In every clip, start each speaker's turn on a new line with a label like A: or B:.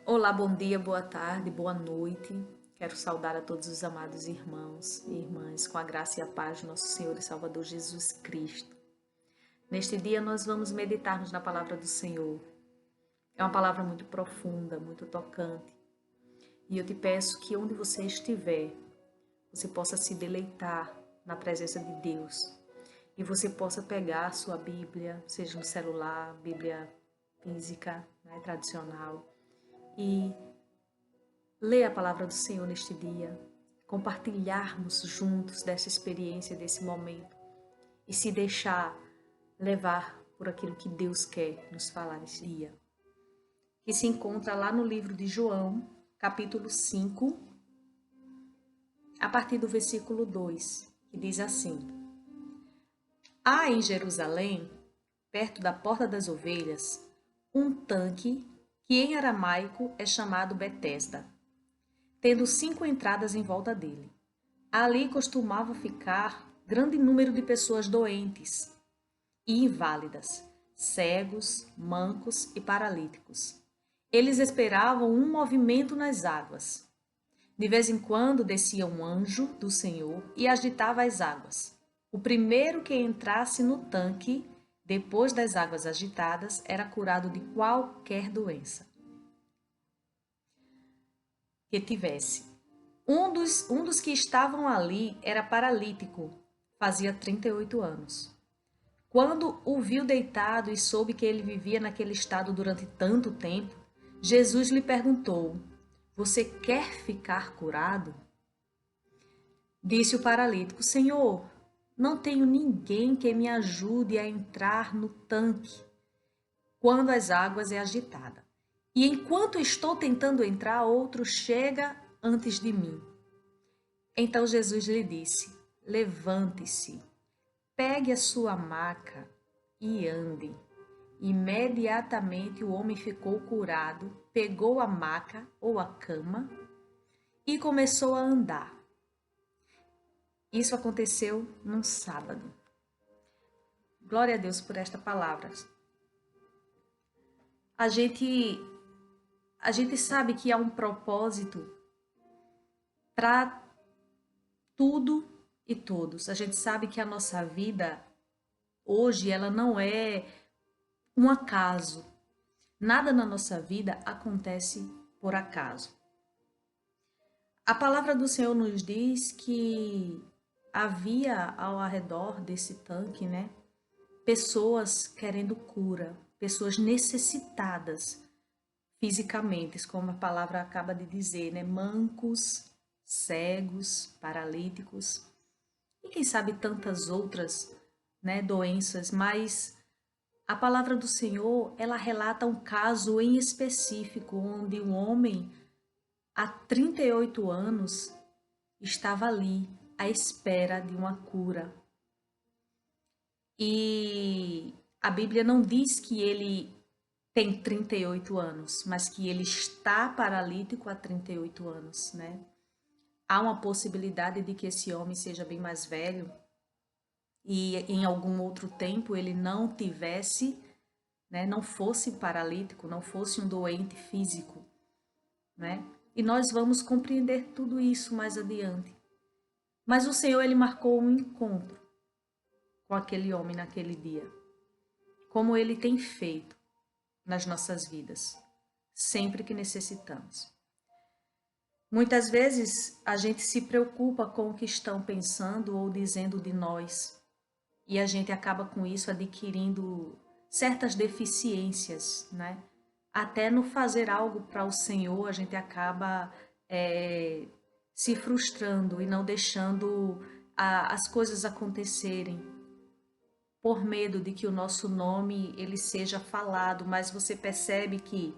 A: Olá, bom dia, boa tarde, boa noite. Quero saudar a todos os amados irmãos e irmãs com a graça e a paz do nosso Senhor e Salvador Jesus Cristo. Neste dia nós vamos meditarmos na palavra do Senhor. É uma palavra muito profunda, muito tocante. E eu te peço que onde você estiver, você possa se deleitar na presença de Deus. E você possa pegar a sua Bíblia, seja no celular, Bíblia física, tradicional, e ler a palavra do Senhor neste dia, compartilharmos juntos dessa experiência, desse momento e se deixar levar por aquilo que Deus quer nos falar nesse dia. Que se encontra lá no livro de João, capítulo 5, a partir do versículo 2, que diz assim: Há em Jerusalém, perto da Porta das Ovelhas, um tanque que em aramaico é chamado Betesda, tendo 5 entradas em volta dele. Ali costumava ficar grande número de pessoas doentes e inválidas, cegos, mancos e paralíticos. Eles esperavam um movimento nas águas. De vez em quando descia um anjo do Senhor e agitava as águas. O primeiro que entrasse no tanque, depois das águas agitadas, era curado de qualquer doença que tivesse. Um dos que estavam ali era paralítico, fazia 38 anos. Quando o viu deitado e soube que ele vivia naquele estado durante tanto tempo, Jesus lhe perguntou: Você quer ficar curado? Disse o paralítico: Senhor, não tenho ninguém que me ajude a entrar no tanque quando as águas é agitada. E enquanto estou tentando entrar, outro chega antes de mim. Então Jesus lhe disse: Levante-se, pegue a sua maca e ande. Imediatamente o homem ficou curado, pegou a maca ou a cama e começou a andar. Isso aconteceu num sábado. Glória a Deus por esta palavra. A gente sabe que há um propósito para tudo e todos. A gente sabe que a nossa vida hoje ela não é um acaso. Nada na nossa vida acontece por acaso. A palavra do Senhor nos diz que havia ao redor desse tanque, pessoas querendo cura, pessoas necessitadas fisicamente, como a palavra acaba de dizer, mancos, cegos, paralíticos e quem sabe tantas outras, doenças, mas a palavra do Senhor, ela relata um caso em específico onde um homem há 38 anos estava ali à espera de uma cura. E a Bíblia não diz que ele tem 38 anos, mas que ele está paralítico há 38 anos, Há uma possibilidade de que esse homem seja bem mais velho e em algum outro tempo ele não tivesse, não fosse paralítico, não fosse um doente físico, E nós vamos compreender tudo isso mais adiante. Mas o Senhor, ele marcou um encontro com aquele homem naquele dia, como ele tem feito nas nossas vidas, sempre que necessitamos. Muitas vezes a gente se preocupa com o que estão pensando ou dizendo de nós, e a gente acaba com isso adquirindo certas deficiências, Até no fazer algo para o Senhor, a gente acaba se frustrando e não deixando as coisas acontecerem, por medo de que o nosso nome ele seja falado, mas você percebe que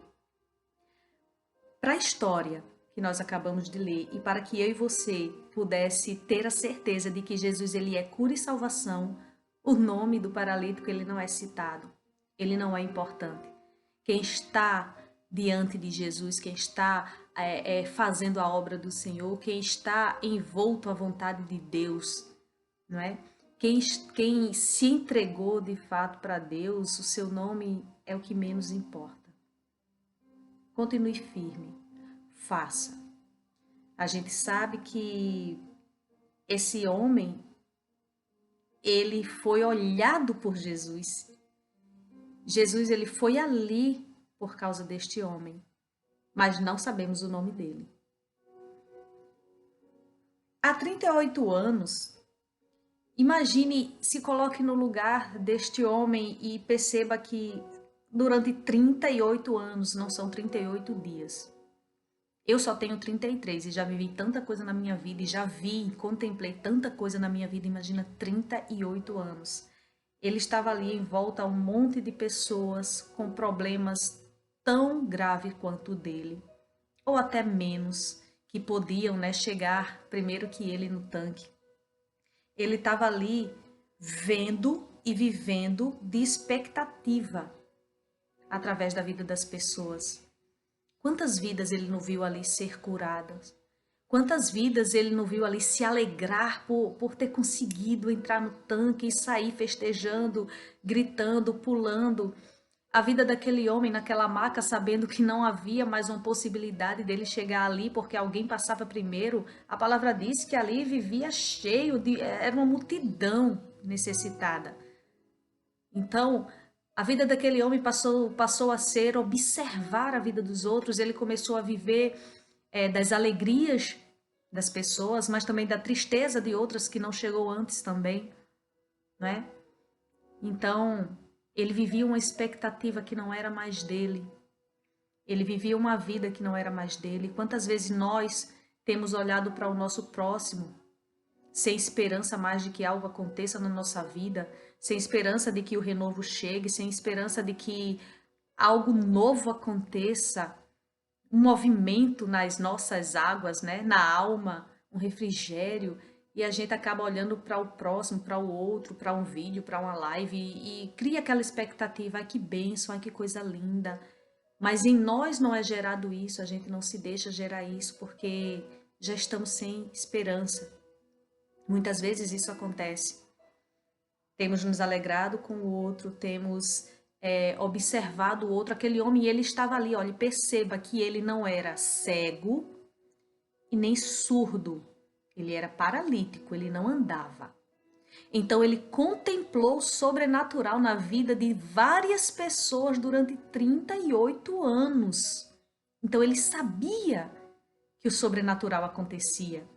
A: para a história que nós acabamos de ler e para que eu e você pudesse ter a certeza de que Jesus ele é cura e salvação, o nome do paralítico ele não é citado, ele não é importante. Quem está diante de Jesus, quem está fazendo a obra do Senhor, quem está envolto à vontade de Deus, não é? Quem se entregou de fato para Deus, o seu nome é o que menos importa. continue firme, faça. A gente sabe que esse homem, ele foi olhado por Jesus. Jesus, ele foi ali por causa deste homem, mas não sabemos o nome dele. Há 38 anos, imagine, se coloque no lugar deste homem e perceba que durante 38 anos, não são 38 dias. Eu só tenho 33 e já vivi tanta coisa na minha vida e já vi, contemplei tanta coisa na minha vida, imagina 38 anos. Ele estava ali em volta a um monte de pessoas com problemas tão graves quanto o dele, ou até menos, que podiam, né, chegar primeiro que ele no tanque. Ele estava ali vendo e vivendo de expectativa através da vida das pessoas. Quantas vidas ele não viu ali ser curadas? Quantas vidas ele não viu ali se alegrar por ter conseguido entrar no tanque e sair festejando, gritando, pulando? A vida daquele homem naquela maca, sabendo que não havia mais uma possibilidade dele chegar ali porque alguém passava primeiro. A palavra diz que ali vivia cheio era uma multidão necessitada. Então, a vida daquele homem passou a ser observar a vida dos outros. Ele começou a viver das alegrias das pessoas, mas também da tristeza de outras que não chegou antes também, né? Então, ele vivia uma expectativa que não era mais dele. Ele vivia uma vida que não era mais dele. Quantas vezes nós temos olhado para o nosso próximo sem esperança mais de que algo aconteça na nossa vida, sem esperança de que o renovo chegue, sem esperança de que algo novo aconteça, um movimento nas nossas águas, né? Na alma, um refrigério, e a gente acaba olhando para o próximo, para o outro, para um vídeo, para uma live e cria aquela expectativa, ai que bênção, ai que coisa linda. Mas em nós não é gerado isso, a gente não se deixa gerar isso porque já estamos sem esperança. Muitas vezes isso acontece. Temos nos alegrado com o outro, temos observado o outro. Aquele homem, ele estava ali, olha, perceba que ele não era cego e nem surdo. Ele era paralítico, ele não andava. Então ele contemplou o sobrenatural na vida de várias pessoas durante 38 anos. Então ele sabia que o sobrenatural acontecia.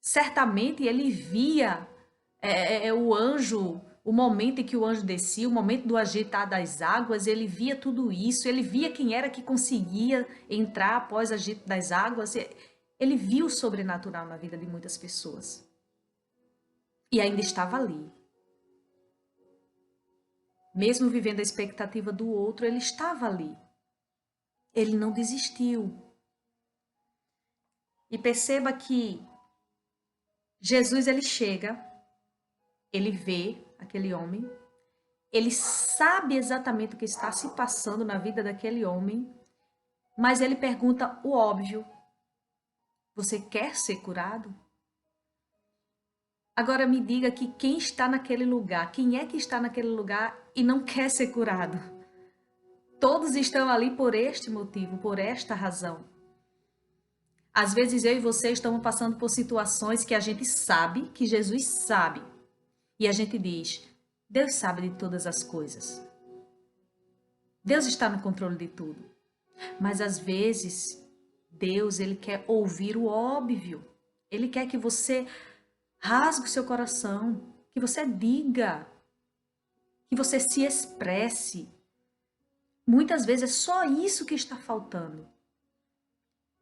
A: Certamente ele via o anjo, o momento em que o anjo descia, o momento do agitar das águas, ele via tudo isso, ele via quem era que conseguia entrar após o agito das águas, ele viu o sobrenatural na vida de muitas pessoas. E ainda estava ali. Mesmo vivendo a expectativa do outro, ele estava ali. Ele não desistiu. E perceba que Jesus, ele chega, ele vê aquele homem, ele sabe exatamente o que está se passando na vida daquele homem, mas ele pergunta o óbvio: você quer ser curado? Agora me diga que quem está naquele lugar, quem é que está naquele lugar e não quer ser curado? Todos estão ali por este motivo, por esta razão. Às vezes eu e você estamos passando por situações que a gente sabe, que Jesus sabe. E a gente diz: Deus sabe de todas as coisas. Deus está no controle de tudo. Mas às vezes, Deus, ele quer ouvir o óbvio. Ele quer que você rasgue o seu coração, que você diga, que você se expresse. Muitas vezes é só isso que está faltando.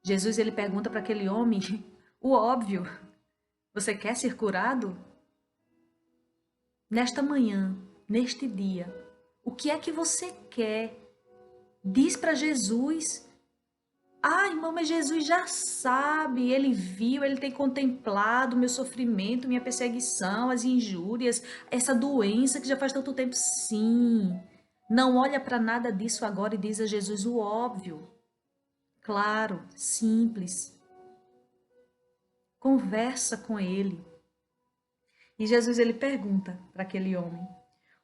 A: Jesus, ele pergunta para aquele homem o óbvio: você quer ser curado? Nesta manhã, neste dia, o que é que você quer? Diz para Jesus. Ah, irmão, mas Jesus já sabe, ele viu, ele tem contemplado o meu sofrimento, minha perseguição, as injúrias, essa doença que já faz tanto tempo. Sim, não olha para nada disso agora e diz a Jesus o óbvio. Claro, simples. Conversa com ele. E Jesus, ele pergunta para aquele homem: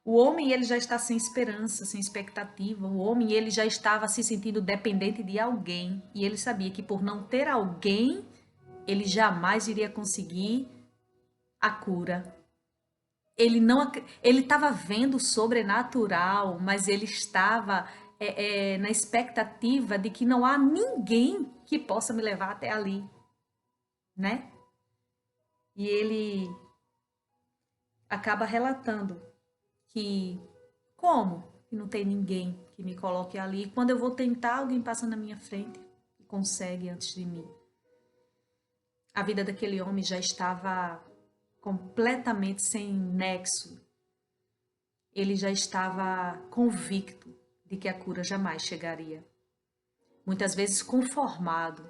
A: O homem, ele já está sem esperança, sem expectativa. O homem, ele já estava se sentindo dependente de alguém. E ele sabia que por não ter alguém, ele jamais iria conseguir a cura. Ele não, ele estava vendo o sobrenatural, mas ele estava na expectativa de que não há ninguém que possa me levar até ali, né? E ele acaba relatando que como que não tem ninguém que me coloque ali? E quando eu vou tentar, alguém passa na minha frente e consegue antes de mim. A vida daquele homem já estava completamente sem nexo. Ele já estava convicto de que a cura jamais chegaria. Muitas vezes conformado,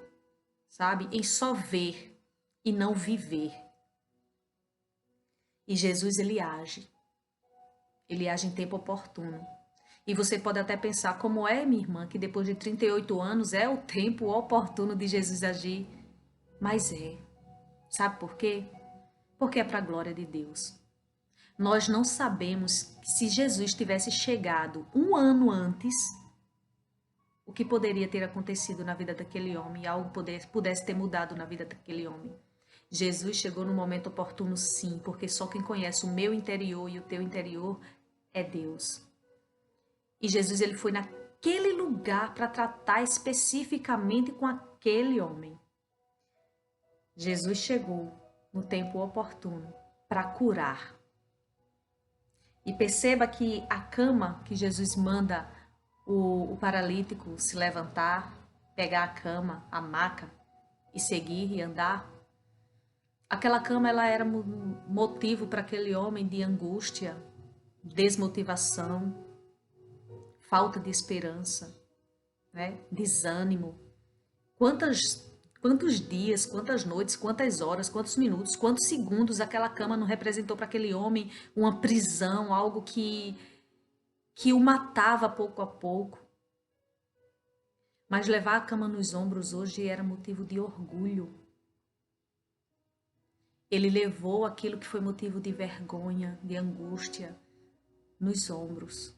A: sabe, em só ver e não viver. E Jesus, ele age em tempo oportuno. E você pode até pensar, como é, minha irmã, que depois de 38 anos é o tempo oportuno de Jesus agir. Mas é. Sabe por quê? Porque é para a glória de Deus. Nós não sabemos que se Jesus tivesse chegado um ano antes, o que poderia ter acontecido na vida daquele homem, e algo pudesse ter mudado na vida daquele homem. Jesus chegou no momento oportuno, sim, porque só quem conhece o meu interior e o teu interior é Deus. E Jesus, ele foi naquele lugar para tratar especificamente com aquele homem. Jesus chegou no tempo oportuno para curar. E perceba que a cama que Jesus manda o paralítico se levantar, pegar a cama, a maca e seguir e andar, aquela cama, ela era motivo para aquele homem de angústia, desmotivação, falta de esperança, né? Desânimo. Quantos dias, quantas noites, quantas horas, quantos minutos, quantos segundos aquela cama não representou para aquele homem uma prisão, algo que o matava pouco a pouco. Mas levar a cama nos ombros hoje era motivo de orgulho. Ele levou aquilo que foi motivo de vergonha, de angústia, nos ombros,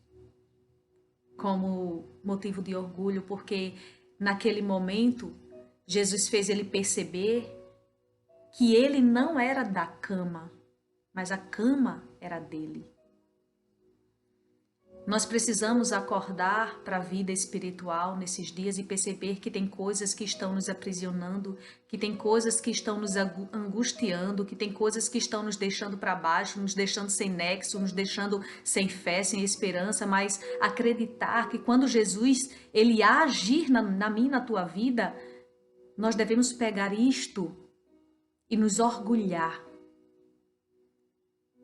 A: como motivo de orgulho, porque naquele momento Jesus fez ele perceber que ele não era da cama, mas a cama era dele. Nós precisamos acordar para a vida espiritual nesses dias e perceber que tem coisas que estão nos aprisionando, que tem coisas que estão nos angustiando, que tem coisas que estão nos deixando para baixo, nos deixando sem nexo, nos deixando sem fé, sem esperança, mas acreditar que quando Jesus ele agir na minha e na tua vida, nós devemos pegar isto e nos orgulhar,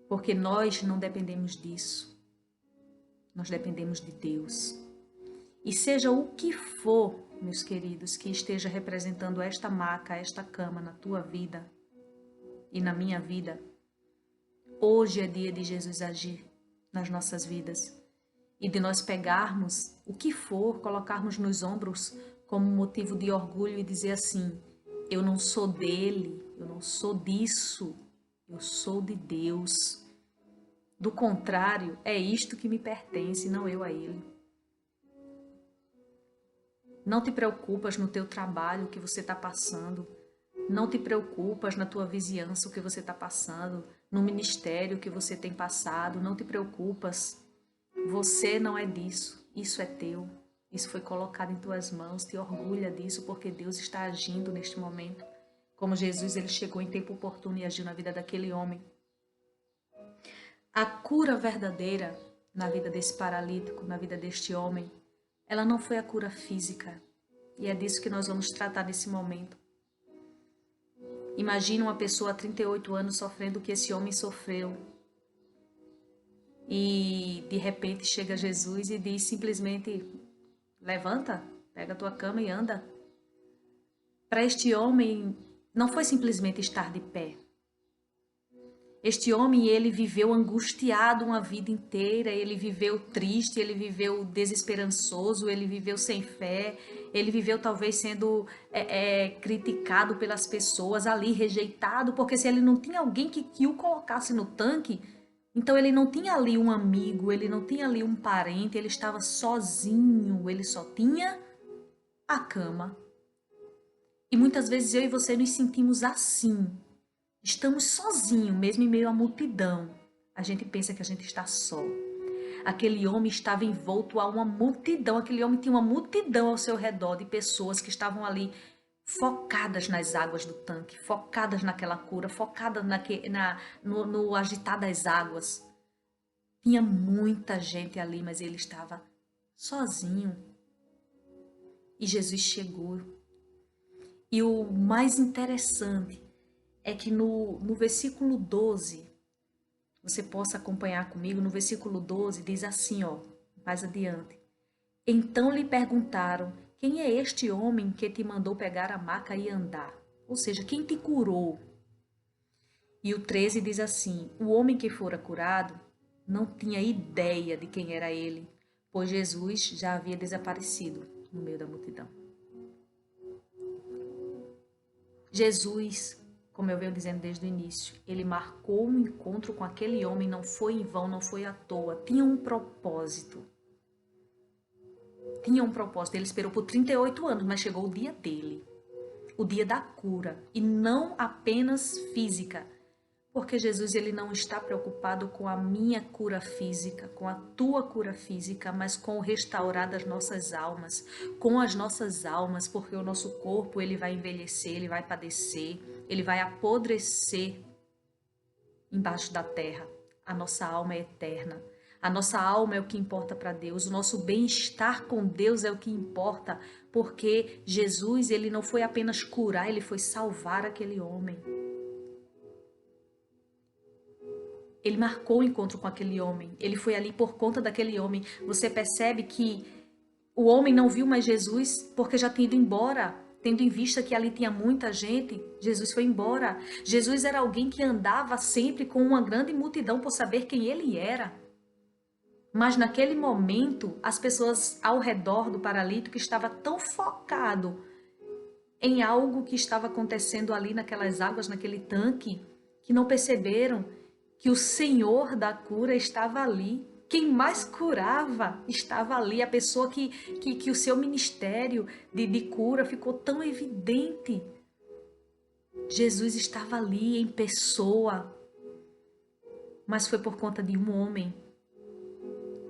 A: porque nós não dependemos disso. Nós dependemos de Deus. E seja o que for, meus queridos, que esteja representando esta maca, esta cama na tua vida e na minha vida, hoje é dia de Jesus agir nas nossas vidas e de nós pegarmos o que for, colocarmos nos ombros como motivo de orgulho e dizer assim: eu não sou dele, eu não sou disso, eu sou de Deus. Do contrário, é isto que me pertence, não eu a ele. Não te preocupas no teu trabalho o que você está passando. Não te preocupas na tua vizinhança o que você está passando. No ministério o que você tem passado. Não te preocupas. Você não é disso. Isso é teu. Isso foi colocado em tuas mãos. Te orgulha disso porque Deus está agindo neste momento. Como Jesus, ele chegou em tempo oportuno e agiu na vida daquele homem. A cura verdadeira na vida desse paralítico, na vida deste homem, ela não foi a cura física. E é disso que nós vamos tratar nesse momento. Imagina uma pessoa há 38 anos sofrendo o que esse homem sofreu. E de repente chega Jesus e diz simplesmente: levanta, pega a tua cama e anda. Para este homem não foi simplesmente estar de pé. Este homem, ele viveu angustiado uma vida inteira, ele viveu triste, ele viveu desesperançoso, ele viveu sem fé, ele viveu talvez sendo criticado pelas pessoas ali, rejeitado, porque se ele não tinha alguém que o colocasse no tanque, Então ele não tinha ali um amigo, ele não tinha ali um parente, ele estava sozinho, ele só tinha a cama. E muitas vezes eu e você nos sentimos assim. Estamos sozinhos, mesmo em meio à multidão. A gente pensa que a gente está só. Aquele homem estava envolto a uma multidão, aquele homem tinha uma multidão ao seu redor de pessoas que estavam ali focadas nas águas do tanque, focadas naquela cura, focadas no agitar das águas. Tinha muita gente ali, mas ele estava sozinho. E Jesus chegou. E o mais interessante é que no versículo 12, você possa acompanhar comigo, no versículo 12 diz assim, ó, mais adiante. Então lhe perguntaram, quem é este homem que te mandou pegar a maca e andar? Ou seja, quem te curou? E o 13 diz assim, o homem que fora curado não tinha ideia de quem era ele, pois Jesus já havia desaparecido no meio da multidão. Jesus, como eu venho dizendo desde o início, ele marcou um encontro com aquele homem, não foi em vão, não foi à toa, tinha um propósito. Tinha um propósito, ele esperou por 38 anos, mas chegou o dia dele, o dia da cura, e não apenas física, porque Jesus ele não está preocupado com a minha cura física, com a tua cura física, mas com o restaurar das nossas almas, com as nossas almas, porque o nosso corpo ele vai envelhecer, ele vai padecer, ele vai apodrecer embaixo da terra. A nossa alma é eterna. A nossa alma é o que importa para Deus. O nosso bem-estar com Deus é o que importa, porque Jesus ele não foi apenas curar, ele foi salvar aquele homem. Ele marcou o encontro com aquele homem. Ele foi ali por conta daquele homem. Você percebe que o homem não viu mais Jesus porque já tinha ido embora. Tendo em vista que ali tinha muita gente, Jesus foi embora. Jesus era alguém que andava sempre com uma grande multidão por saber quem ele era. Mas naquele momento, as pessoas ao redor do paralítico estavam tão focadas em algo que estava acontecendo ali naquelas águas, naquele tanque, que não perceberam que o Senhor da cura estava ali. Quem mais curava estava ali. A pessoa que o seu ministério de cura ficou tão evidente. Jesus estava ali em pessoa, mas foi por conta de um homem.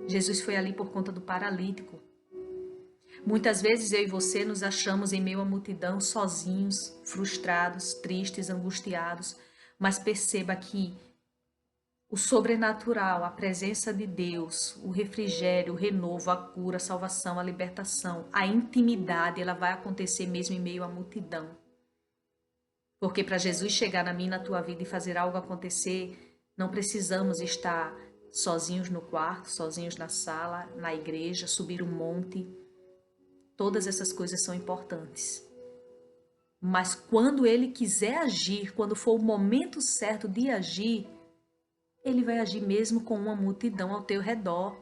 A: Jesus foi ali por conta do paralítico. Muitas vezes eu e você nos achamos em meio à multidão sozinhos, frustrados, tristes, angustiados, mas perceba que o sobrenatural, a presença de Deus, o refrigério, o renovo, a cura, a salvação, a libertação, a intimidade, ela vai acontecer mesmo em meio à multidão. Porque para Jesus chegar na minha e na tua vida e fazer algo acontecer, não precisamos estar sozinhos no quarto, sozinhos na sala, na igreja, subir um monte. Todas essas coisas são importantes. Mas quando Ele quiser agir, quando for o momento certo de agir, Ele vai agir mesmo com uma multidão ao teu redor.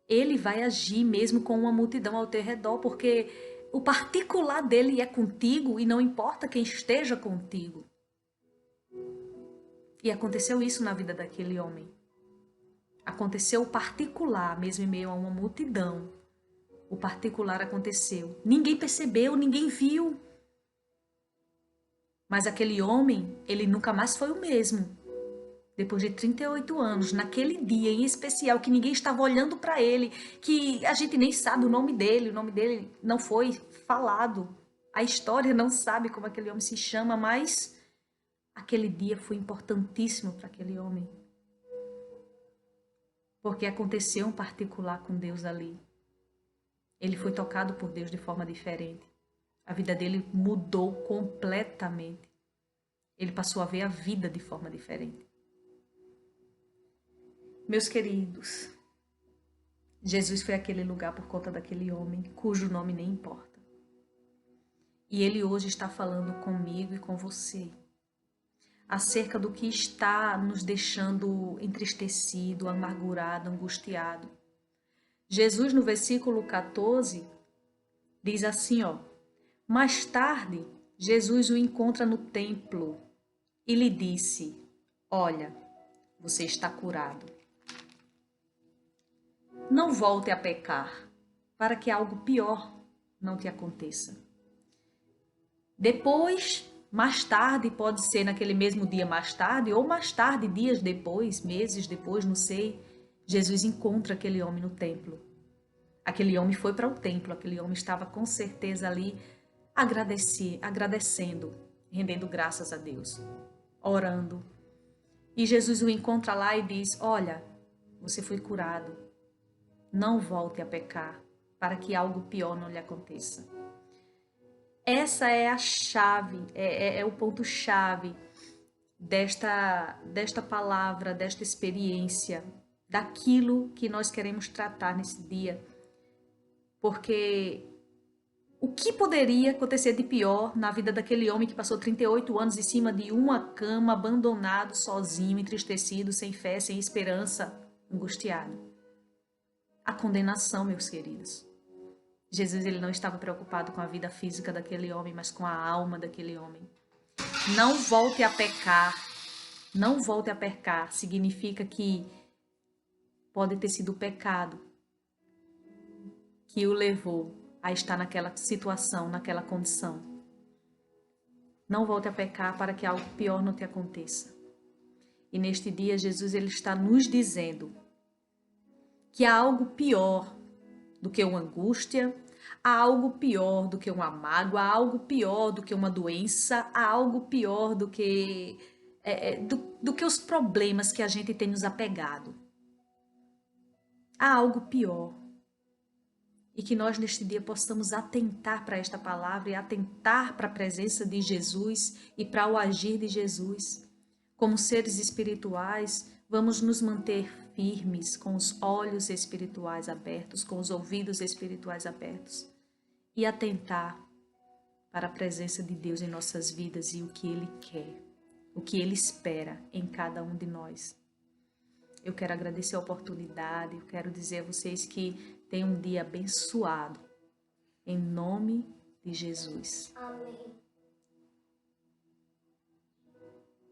A: Ele vai agir mesmo com uma multidão ao teu redor, porque o particular dele é contigo e não importa quem esteja contigo. E aconteceu isso na vida daquele homem. Aconteceu o particular, mesmo em meio a uma multidão. O particular aconteceu. Ninguém percebeu, ninguém viu. Mas aquele homem, ele nunca mais foi o mesmo. Depois de 38 anos, naquele dia em especial, que ninguém estava olhando para ele, que a gente nem sabe o nome dele não foi falado. A história não sabe como aquele homem se chama, mas aquele dia foi importantíssimo para aquele homem. Porque aconteceu um particular com Deus ali. Ele foi tocado por Deus de forma diferente. A vida dele mudou completamente. Ele passou a ver a vida de forma diferente. Meus queridos, Jesus foi àquele lugar por conta daquele homem, cujo nome nem importa. E ele hoje está falando comigo e com você, acerca do que está nos deixando entristecido, amargurado, angustiado. Jesus, no versículo 14, diz assim, ó, mais tarde, Jesus o encontra no templo e lhe disse, olha, Você está curado. Não volte a pecar, para que algo pior não te aconteça. Depois, mais tarde, pode ser naquele mesmo dia mais tarde, ou mais tarde, dias depois, meses depois, não sei, Jesus encontra aquele homem no templo. Aquele homem foi para o templo, aquele homem estava com certeza ali agradecendo, rendendo graças a Deus, orando. E Jesus o encontra lá e diz: olha, você foi curado, não volte a pecar, para que algo pior não lhe aconteça. Essa é a chave, é o ponto-chave desta palavra, desta experiência, daquilo que nós queremos tratar nesse dia. Porque o que poderia acontecer de pior na vida daquele homem que passou 38 anos em cima de uma cama, abandonado, sozinho, entristecido, sem fé, sem esperança, angustiado? A condenação, meus queridos. Jesus, ele não estava preocupado com a vida física daquele homem, mas com a alma daquele homem. Não volte a pecar. Não volte a pecar significa que pode ter sido o pecado que o levou a estar naquela situação, naquela condição. Não volte a pecar para que algo pior não te aconteça. E neste dia, Jesus, ele está nos dizendo que há algo pior do que uma angústia, há algo pior do que uma mágoa, há algo pior do que uma doença, há algo pior do que os problemas que a gente tem nos apegado. Há algo pior. E que nós neste dia possamos atentar para esta palavra e atentar para a presença de Jesus e para o agir de Jesus. Como seres espirituais, vamos nos manter firmes, com os olhos espirituais abertos, com os ouvidos espirituais abertos e atentar para a presença de Deus em nossas vidas e o que Ele quer, o que Ele espera em cada um de nós. Eu quero agradecer a oportunidade, eu quero dizer a vocês que tenham um dia abençoado, em nome de Jesus.
B: Amém.